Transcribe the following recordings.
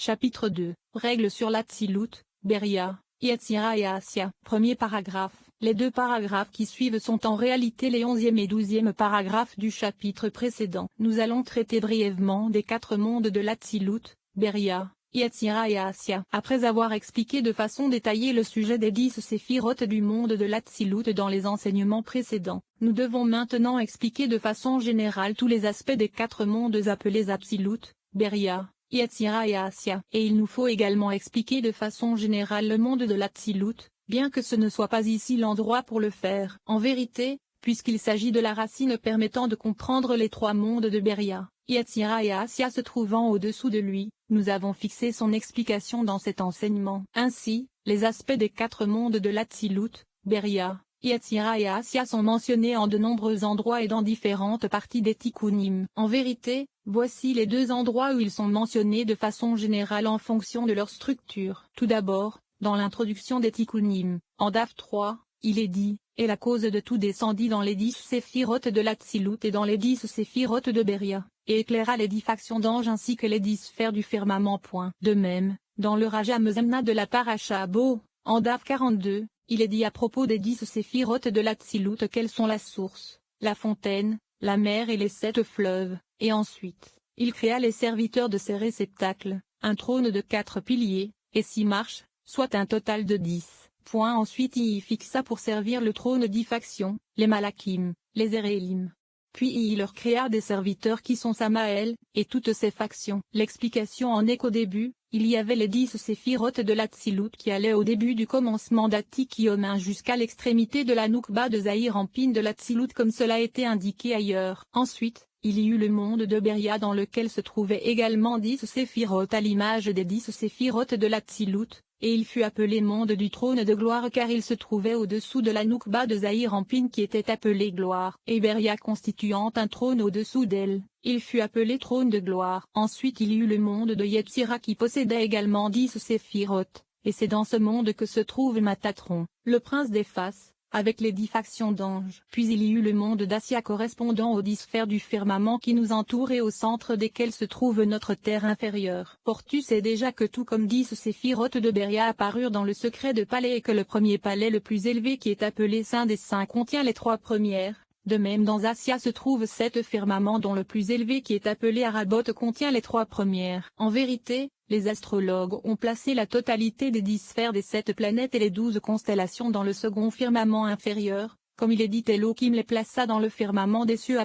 Chapitre 2. Règles sur l'Atsilut, Beria, Yetzira et Assia. Premier paragraphe. Les deux paragraphes qui suivent sont en réalité les 11e et 12e paragraphes du chapitre précédent. Nous allons traiter brièvement des quatre mondes de l'Atsilut, Beria, Yetzira et Assia. Après avoir expliqué de façon détaillée le sujet des 10 séphirotes du monde de l'Atsilut dans les enseignements précédents, nous devons maintenant expliquer de façon générale tous les aspects des quatre mondes appelés Atsilut, Beria, Yetzira et Assia. Et il nous faut également expliquer de façon générale le monde de l'Atsilut, bien que ce ne soit pas ici l'endroit pour le faire. En vérité, puisqu'il s'agit de la racine permettant de comprendre les trois mondes de Beria, Yetzira et Assia se trouvant au-dessous de lui, nous avons fixé son explication dans cet enseignement. Ainsi, les aspects des quatre mondes de l'Atsilut, Beria, Yetzira et Assia sont mentionnés en de nombreux endroits et dans différentes parties des Tikkunim. En vérité, voici les deux endroits où ils sont mentionnés de façon générale en fonction de leur structure. Tout d'abord, dans l'introduction des Tikkunim, en Daf 3, il est dit, et la cause de tout descendit dans les 10 séphirotes de l'Atsilut et dans les 10 séphirotes de Beria, et éclaira les 10 factions d'anges ainsi que les 10 sphères du firmament. De même, dans le Raja Mezamna de la Paracha Bo, en Daf 42, il est dit à propos des 10 séphirotes de l'Atsilut quelles sont la source, la fontaine, la mer et les 7 fleuves, et ensuite, il créa les serviteurs de ces réceptacles, un trône de 4 piliers, et 6 marches, soit un total de 10. Ensuite il y fixa pour servir le trône 10 factions, les Malakim, les Erélim. Puis il leur créa des serviteurs qui sont Samaël, et toutes ces factions. L'explication en est qu'au début, il y avait les 10 séphirotes de l'Atsilut qui allaient au début du commencement d'Atikiyomin jusqu'à l'extrémité de la Noukba de Zahir Anpin de l'Atsilut comme cela a été indiqué ailleurs. Ensuite, il y eut le monde de Beria dans lequel se trouvaient également 10 séphirotes à l'image des 10 séphirotes de l'Atsilut, et il fut appelé monde du trône de gloire car il se trouvait au-dessous de la Noukba de Zahir Anpin qui était appelée gloire, et Beria constituant un trône au-dessous d'elle, il fut appelé trône de gloire. Ensuite il y eut le monde de Yetzira qui possédait également 10 séphirotes, et c'est dans ce monde que se trouve Matatron, le prince des faces, avec les 10 factions d'anges. Puis il y eut le monde d'Assia correspondant aux 10 sphères du firmament qui nous entourent et au centre desquelles se trouve notre terre inférieure. Or tu sais déjà que tout comme 10 séphirotes de Beria apparurent dans le secret de palais et que le premier palais le plus élevé qui est appelé Saint des Saints contient les 3 premières. De même dans Assia se trouve 7 firmaments dont le plus élevé qui est appelé Arabot contient les 3 premières. En vérité, les astrologues ont placé la totalité des 10 sphères des 7 planètes et les 12 constellations dans le second firmament inférieur, comme il est dit Elohim les plaça dans le firmament des cieux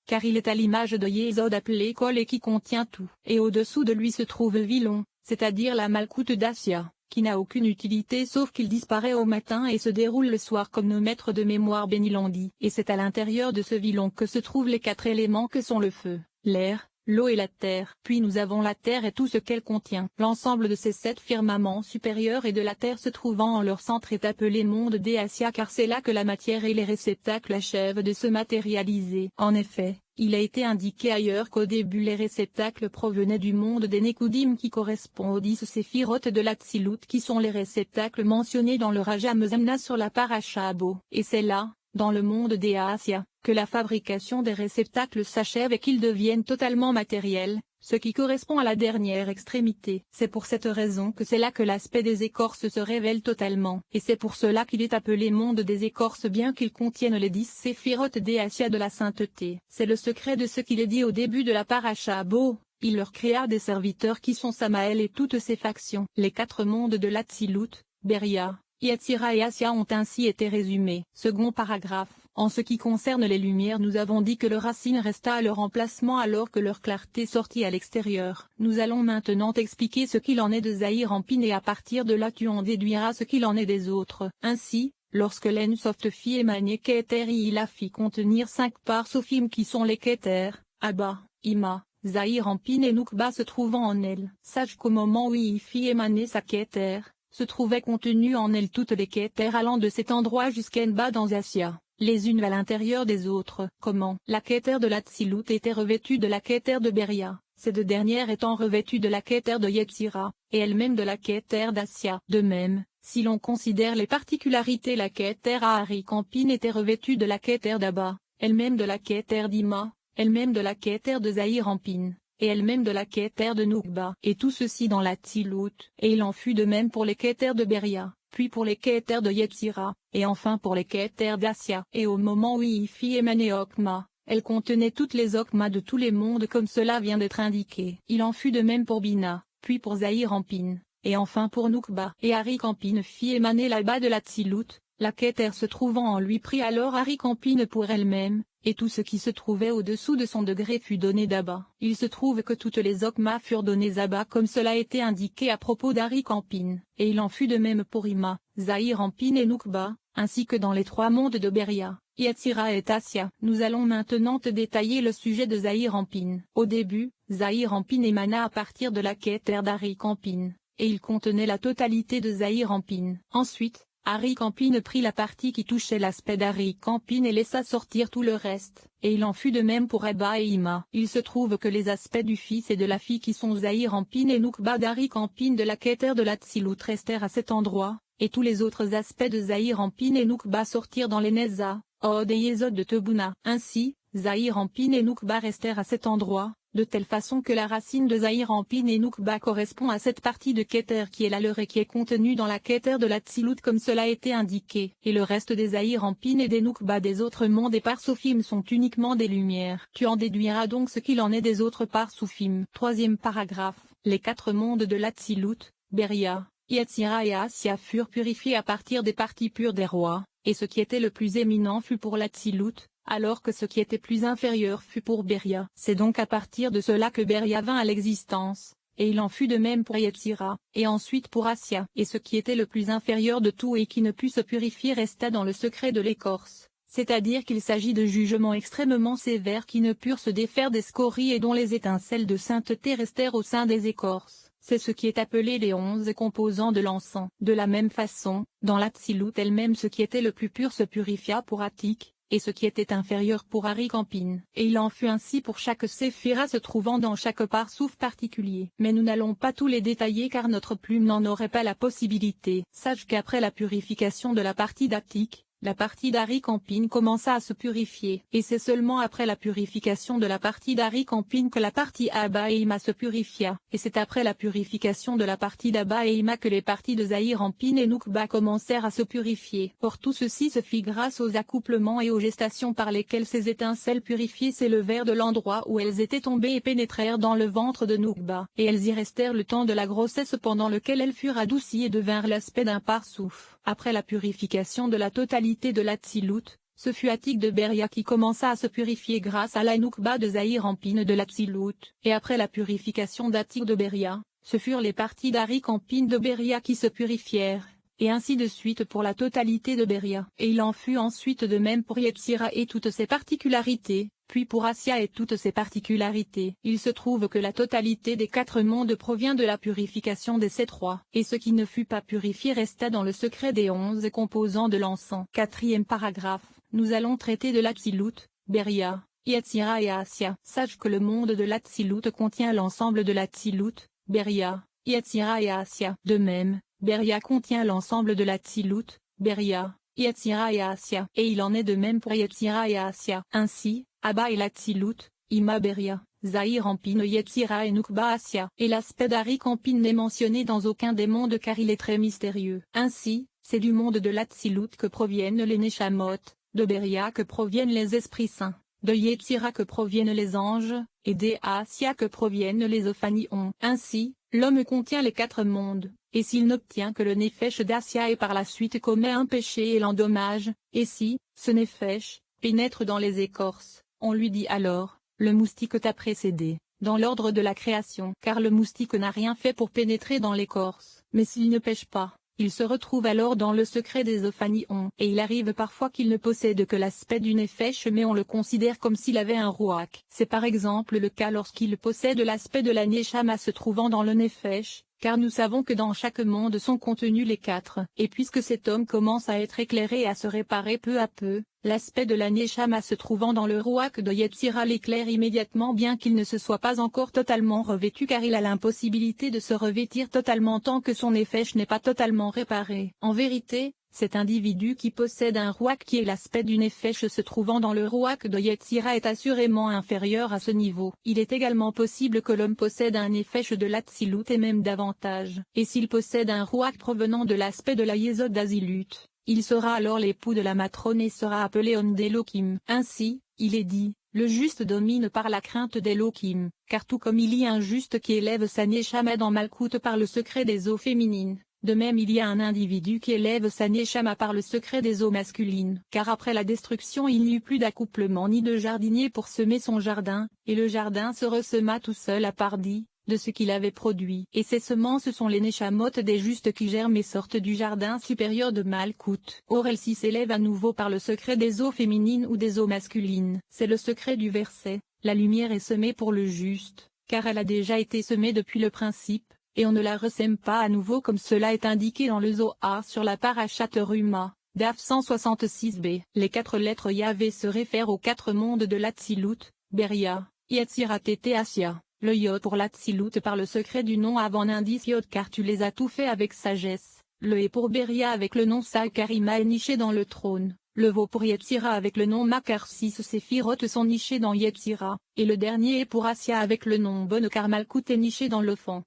car il est à l'image de Yesod appelé Kol et qui contient tout. Et au-dessous de lui se trouve Vilon, c'est-à-dire la Malkout d'Assia, qui n'a aucune utilité sauf qu'il disparaît au matin et se déroule le soir comme nos maîtres de mémoire bénis l'ont dit. Et c'est à l'intérieur de ce Vilon que se trouvent les 4 éléments que sont le feu, l'air, l'eau et la terre. Puis nous avons la terre et tout ce qu'elle contient. L'ensemble de ces 7 firmaments supérieurs et de la terre se trouvant en leur centre est appelé monde des Assia car c'est là que la matière et les réceptacles achèvent de se matérialiser. En effet, il a été indiqué ailleurs qu'au début les réceptacles provenaient du monde des Nekudim qui correspond aux 10 séphirotes de l'Atsilut qui sont les réceptacles mentionnés dans le Raja Mezamna sur la Paracha Bo. Et c'est là, dans le monde des Assia, que la fabrication des réceptacles s'achève et qu'ils deviennent totalement matériels, ce qui correspond à la dernière extrémité. C'est pour cette raison que c'est là que l'aspect des écorces se révèle totalement, et c'est pour cela qu'il est appelé monde des écorces bien qu'il contienne les 10 séphirotes des Assia de la sainteté. C'est le secret de ce qu'il est dit au début de la Paracha Bo. Il leur créa des serviteurs qui sont Samaël et toutes ses factions. Les 4 mondes de l'Atsilut, Beria, Yetzira et Assia ont ainsi été résumés. Second paragraphe. En ce qui concerne les lumières nous avons dit que leur racine resta à leur emplacement alors que leur clarté sortit à l'extérieur. Nous allons maintenant expliquer ce qu'il en est de Zahir Anpin et à partir de là tu en déduiras ce qu'il en est des autres. Ainsi, lorsque l'Ensoft fit émaner Keter il la fit contenir 5 parts Sophim qui sont les Keter, Abba, Ima, Zahir Anpin et Noukba se trouvant en elle. Sache qu'au moment où il fit émaner sa Keter, se trouvaient contenues en elle toutes les Keter allant de cet endroit jusqu'à Enba dans Assia, les unes à l'intérieur des autres. Comment? La Keter de l'Atsilut était revêtue de la Keter de Beria, ces deux dernières étant revêtues de la Keter de Yetzira, et elle-même de la Keter d'Assia. De même, si l'on considère les particularités la Keter Aharik Anpin était revêtue de la Keter d'Abba, elle-même de la Keter d'Ima, elle-même de la Keter de Zahir Anpin, et elle-même de la Kéter de Nukba, et tout ceci dans la Tzilut, et il en fut de même pour les Kéter de Beria, puis pour les Kéter de Yetzira, et enfin pour les Kéter d'Assia. Et au moment où il fit émaner Okma, elle contenait toutes les Okmas de tous les mondes comme cela vient d'être indiqué. Il en fut de même pour Bina, puis pour Zahir-Ampin, et enfin pour Nukba. Et Arik-Ampin fit émaner là-bas de la Tzilut, la Kéter se trouvant en lui prit alors Arik-Ampin pour elle-même, et tout ce qui se trouvait au-dessous de son degré fut donné d'Abba. Il se trouve que toutes les Okmas furent données d'Abba comme cela a été indiqué à propos d'Arik-Ampin, et il en fut de même pour Ima, Zahir-Ampin et Nukba, ainsi que dans les trois mondes de Beria, Yetzira et Tassia. Nous allons maintenant te détailler le sujet de Zahir-Ampin. Au début, Zahir-Ampin émana à partir de la Kéter d'Arik-Ampin, et il contenait la totalité de Zahir-Ampin. Ensuite, Arik-Ampin prit la partie qui touchait l'aspect d'Arik-Ampin et laissa sortir tout le reste, et il en fut de même pour Eba et Ima. Il se trouve que les aspects du fils et de la fille qui sont Zahir-Ampin et Nukba d'Arik-Ampin de la Kéter de la Tzilut restèrent à cet endroit, et tous les autres aspects de Zahir-Ampin et Nukba sortirent dans les Neza, Od et Yesod de Tebuna. Ainsi, Zahir-Ampin et Nukba restèrent à cet endroit, de telle façon que la racine de Zahir-Ampin et Nukba correspond à cette partie de Kéter qui est la leur et qui est contenue dans la Kéter de la Tzilut comme cela a été indiqué. Et le reste des Zahir-Ampin et des Nukba des autres mondes et Parsoufim sont uniquement des lumières. Tu en déduiras donc ce qu'il en est des autres Parsoufim. Troisième paragraphe. Les quatre mondes de la Tzilut, Beria, Yetzira et Assia furent purifiés à partir des parties pures des rois, et ce qui était le plus éminent fut pour la Tzilut, alors que ce qui était plus inférieur fut pour Beria. C'est donc à partir de cela que Beria vint à l'existence, et il en fut de même pour Yetzira, et ensuite pour Assia. Et ce qui était le plus inférieur de tout et qui ne put se purifier resta dans le secret de l'écorce, c'est-à-dire qu'il s'agit de jugements extrêmement sévères qui ne purent se défaire des scories et dont les étincelles de sainteté restèrent au sein des écorces. C'est ce qui est appelé les 11 composants de l'encens. De la même façon, dans la Tzilut elle-même ce qui était le plus pur se purifia pour Atik, et ce qui était inférieur pour Arik-Ampin. Et il en fut ainsi pour chaque séphira se trouvant dans chaque parsouf particulier. Mais nous n'allons pas tous les détailler car notre plume n'en aurait pas la possibilité. Sache qu'après la purification de la partie d'Atik, la partie d'Arik-Ampin commença à se purifier. Et c'est seulement après la purification de la partie d'Arik-Ampin que la partie Abba et Ima se purifia. Et c'est après la purification de la partie d'Abba et Ima que les parties de Zahir-Ampin et Nukba commencèrent à se purifier. Or tout ceci se fit grâce aux accouplements et aux gestations par lesquelles ces étincelles purifiées s'élevèrent de l'endroit où elles étaient tombées et pénétrèrent dans le ventre de Nukba. Et elles y restèrent le temps de la grossesse pendant lequel elles furent adoucies et devinrent l'aspect d'un parsouf. Après la purification de la totalité de la Tzilut, ce fut Atik de Beria qui commença à se purifier grâce à la Nukba de Zahir-Ampin de la Tzilut. Et après la purification d'Atik de Beria, ce furent les parties d'Arik-Ampin de Beria qui se purifièrent, et ainsi de suite pour la totalité de Beria. Et il en fut ensuite de même pour Yetzira et toutes ses particularités, puis pour Assia et toutes ses particularités. Il se trouve que la totalité des quatre mondes provient de la purification des sept rois, et ce qui ne fut pas purifié resta dans le secret des 11 composants de l'encens. Quatrième paragraphe. Nous allons traiter de la Tzilut, Beria, Yetzira et Assia. Sache que le monde de la Tzilut contient l'ensemble de la Tzilut, Beria, Yetzira et Assia. De même, Beria contient l'ensemble de la Tzilut, Beria, Yetzira et Assia. Et il en est de même pour Yetzira et Assia. Ainsi, Abba et la Tzilut, Ima Beria, Zahir-Ampin Yetzira et Nukba Assia. Et l'aspect d'Arik-Ampin n'est mentionné dans aucun des mondes car il est très mystérieux. Ainsi, c'est du monde de la Tzilut que proviennent les Neshamot, de Beria que proviennent les esprits saints, de Yetzira que proviennent les anges, et d'Assia que proviennent les Ophanions. Ainsi, l'homme contient les quatre mondes, et s'il n'obtient que le Nefesh d'Assia et par la suite commet un péché et l'endommage, et si, ce Nefesh, pénètre dans les écorces, on lui dit alors, le moustique t'a précédé, dans l'ordre de la création. Car le moustique n'a rien fait pour pénétrer dans l'écorce, mais s'il ne pêche pas, il se retrouve alors dans le secret des Ophanions. Et il arrive parfois qu'il ne possède que l'aspect du Nefesh mais on le considère comme s'il avait un Rouach. C'est par exemple le cas lorsqu'il possède l'aspect de la Neshama se trouvant dans le Nefesh, car nous savons que dans chaque monde sont contenus les quatre. Et puisque cet homme commence à être éclairé et à se réparer peu à peu, l'aspect de la Neshama se trouvant dans le Rouach de Yetzira l'éclaire immédiatement bien qu'il ne se soit pas encore totalement revêtu car il a l'impossibilité de se revêtir totalement tant que son Nefesh n'est pas totalement réparé. En vérité, cet individu qui possède un ruach qui est l'aspect d'une nefesh se trouvant dans le ruach de Yetzira est assurément inférieur à ce niveau. Il est également possible que l'homme possède un nefesh de l'Atsilut et même davantage. Et s'il possède un ruach provenant de l'aspect de la Yesod d'Azilut, il sera alors l'époux de la matrone et sera appelé Ond Elohim. Ainsi, il est dit, le juste domine par la crainte d'Elohim, car tout comme il y a un juste qui élève sa neshama dans Malkout par le secret des eaux féminines, de même il y a un individu qui élève sa neshama par le secret des eaux masculines. Car après la destruction il n'y eut plus d'accouplement ni de jardinier pour semer son jardin, et le jardin se ressema tout seul à pardi de ce qu'il avait produit. Et ces semences sont les neshamot des justes qui germent et sortent du jardin supérieur de Malkout. Or elles-ci s'élèvent à nouveau par le secret des eaux féminines ou des eaux masculines. C'est le secret du verset, la lumière est semée pour le juste, car elle a déjà été semée depuis le principe, et on ne la ressème pas à nouveau comme cela est indiqué dans le Zohar sur la parashat Ruma, Daf 166b. Les 4 lettres Yahvé se réfèrent aux 4 mondes de l'Atsilut, Beria, Yetzira Tété Assia. Le Yod pour l'Atsilut par le secret du nom avant indice Yod car tu les as tout fait avec sagesse, le E pour Beria avec le nom Sa car Ima est niché dans le trône, le Vo pour Yetzira avec le nom Ma car 6 séphiroth sont nichés dans Yetzira, et le dernier est pour Assia avec le nom Bonne car Malkout est niché dans le fond.